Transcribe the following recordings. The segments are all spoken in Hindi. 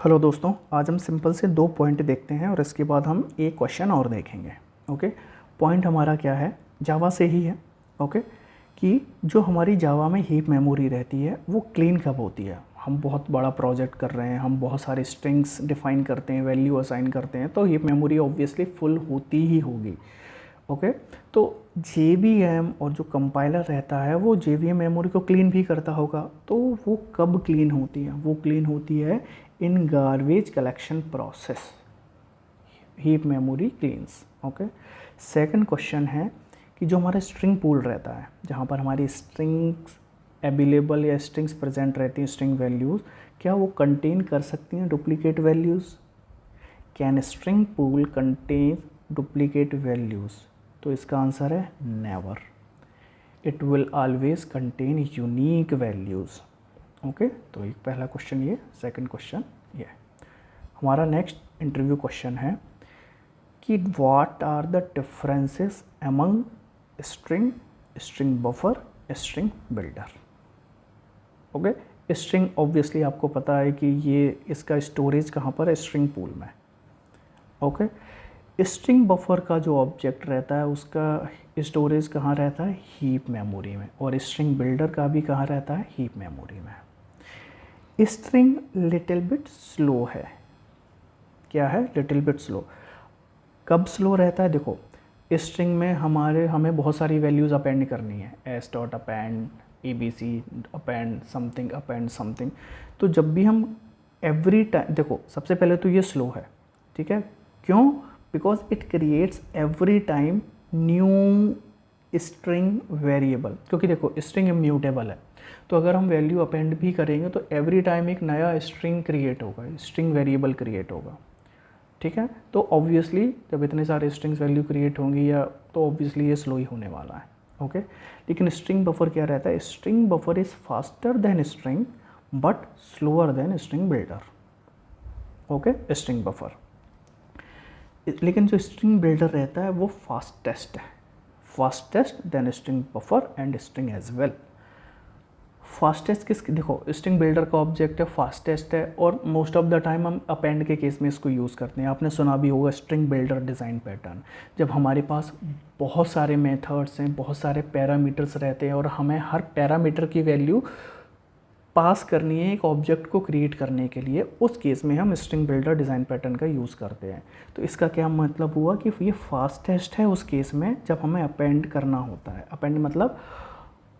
हेलो दोस्तों, आज हम सिंपल से 2 पॉइंट देखते हैं और इसके बाद हम एक क्वेश्चन और देखेंगे। ओके, पॉइंट हमारा क्या है, जावा से ही है। ओके, कि जो हमारी जावा में हीप मेमोरी रहती है वो क्लीन कब होती है। हम बहुत बड़ा प्रोजेक्ट कर रहे हैं, हम बहुत सारे स्ट्रिंग्स डिफाइन करते हैं, वैल्यू असाइन करते हैं, तो हीप मेमोरी ऑब्वियसली फुल होती ही होगी। ओके, तो JVM और जो कंपाइलर रहता है वो JVM मेमोरी को क्लीन भी करता होगा। तो वो कब क्लीन होती है, वो क्लीन होती है in garbage collection process, heap memory cleans. Okay, second question है कि जो हमारा स्ट्रिंग पूल रहता है, जहाँ पर हमारी स्ट्रिंग्स अवेलेबल या स्ट्रिंग्स प्रेजेंट रहती हैं, स्ट्रिंग वैल्यूज़, क्या वो कंटेन कर सकती हैं duplicate values. Can string pool contain duplicate values? तो इसका आंसर है never. It will always contain unique values. Okay, तो एक पहला क्वेश्चन ये, सेकंड क्वेश्चन ये। हमारा नेक्स्ट इंटरव्यू क्वेश्चन है कि what are the differences among string, string buffer, string builder. Okay, string obviously आपको पता है कि ये इसका स्टोरेज कहाँ पर है, स्ट्रिंग पूल में। ओके, स्ट्रिंग बफर का जो ऑब्जेक्ट रहता है उसका स्टोरेज कहाँ रहता है, हीप मेमोरी में, और स्ट्रिंग बिल्डर का भी कहाँ रहता है, हीप मेमोरी में। स्ट्रिंग लिटिल बिट स्लो है। क्या है, लिटिल बिट स्लो। कब स्लो रहता है, देखो स्ट्रिंग में हमें बहुत सारी वैल्यूज़ अपेंड करनी है, S dot append, ABC append something. तो जब भी हम एवरी टाइम, देखो सबसे पहले तो ये स्लो है, ठीक है, क्यों, because it creates every time new string variable, क्योंकि देखो स्ट्रिंग इम्यूटेबल है, तो अगर हम वैल्यू अपेंड भी करेंगे तो एवरी टाइम एक नया स्ट्रिंग क्रिएट होगा, स्ट्रिंग वेरिएबल क्रिएट होगा, ठीक है। तो ऑब्वियसली जब इतने सारे स्ट्रिंग्स वैल्यू क्रिएट होंगी या, तो ऑब्वियसली ये स्लो ही होने वाला है। ओके, लेकिन स्ट्रिंग बफर क्या रहता है, string buffer is faster than string but slower than string builder. Okay, string buffer, लेकिन जो स्ट्रिंग बिल्डर रहता है वो फास्टेस्ट है, fastest than string buffer and string as well. Fastest देखो स्ट्रिंग बिल्डर का ऑब्जेक्ट है, फास्टेस्ट है, और मोस्ट ऑफ द टाइम हम अपेंड के केस में इसको यूज़ करते हैं। आपने सुना भी होगा स्ट्रिंग बिल्डर डिज़ाइन पैटर्न, जब हमारे पास बहुत सारे मेथड्स हैं, बहुत सारे पैरामीटर्स रहते हैं और हमें हर पैरामीटर की वैल्यू पास करनी है एक ऑब्जेक्ट को क्रिएट करने के लिए, उस केस में हम स्ट्रिंग बिल्डर डिज़ाइन पैटर्न का यूज़ करते हैं। तो इसका क्या मतलब हुआ कि ये फास्टेस्ट है उस केस में जब हमें अपेंड करना होता है।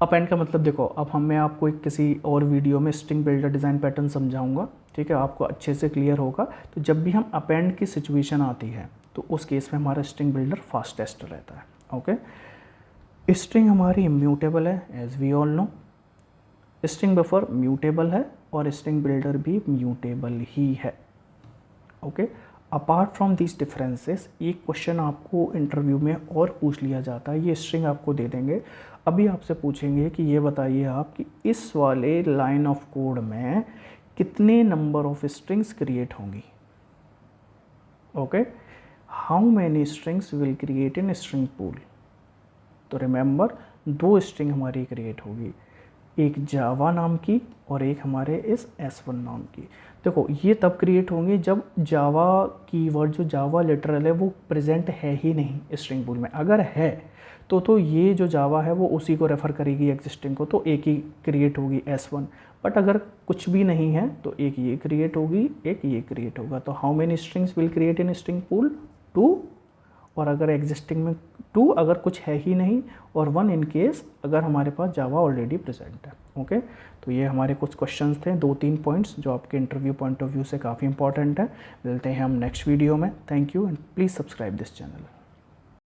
अपेंड का मतलब देखो, अब मैं आपको एक किसी और वीडियो में स्ट्रिंग बिल्डर डिज़ाइन पैटर्न समझाऊंगा, ठीक है, आपको अच्छे से क्लियर होगा। तो जब भी हम अपेंड की सिचुएशन आती है तो उस केस में हमारा स्ट्रिंग बिल्डर फास्टेस्ट रहता है। ओके, स्ट्रिंग हमारी इम्यूटेबल है as we all know, string buffer mutable है और स्ट्रिंग बिल्डर भी म्यूटेबल ही है। Okay, apart from this differences एक क्वेश्चन आपको इंटरव्यू में और पूछ लिया जाता है, ये स्ट्रिंग आपको दे देंगे, अभी आपसे पूछेंगे कि ये बताइए आप कि इस वाले लाइन ऑफ कोड में कितने नंबर ऑफ स्ट्रिंग्स क्रिएट होंगी। Okay, how many strings will create in string pool. तो रिमेंबर 2 स्ट्रिंग हमारी क्रिएट होगी, एक जावा नाम की और एक हमारे इस S1 नाम की। देखो ये तब क्रिएट होंगे जब जावा कीवर्ड, जो जावा लिटरल है वो प्रेजेंट है ही नहीं स्ट्रिंग पूल में। अगर है तो ये जो जावा है वो उसी को रेफ़र करेगी एग्जिस्टिंग को, तो एक ही क्रिएट होगी S1। बट अगर कुछ भी नहीं है तो एक ये क्रिएट होगी, एक ये क्रिएट होगा। तो how many strings will create in string pool, 2, और अगर एग्जिस्टिंग में 2 अगर कुछ है ही नहीं, और 1 इन केस अगर हमारे पास जावा ऑलरेडी प्रेजेंट है। ओके, तो ये हमारे कुछ क्वेश्चंस थे, 2-3 पॉइंट्स जो आपके इंटरव्यू पॉइंट ऑफ व्यू से काफ़ी इंपॉर्टेंट है। मिलते हैं हम नेक्स्ट वीडियो में। Thank you and please subscribe this channel.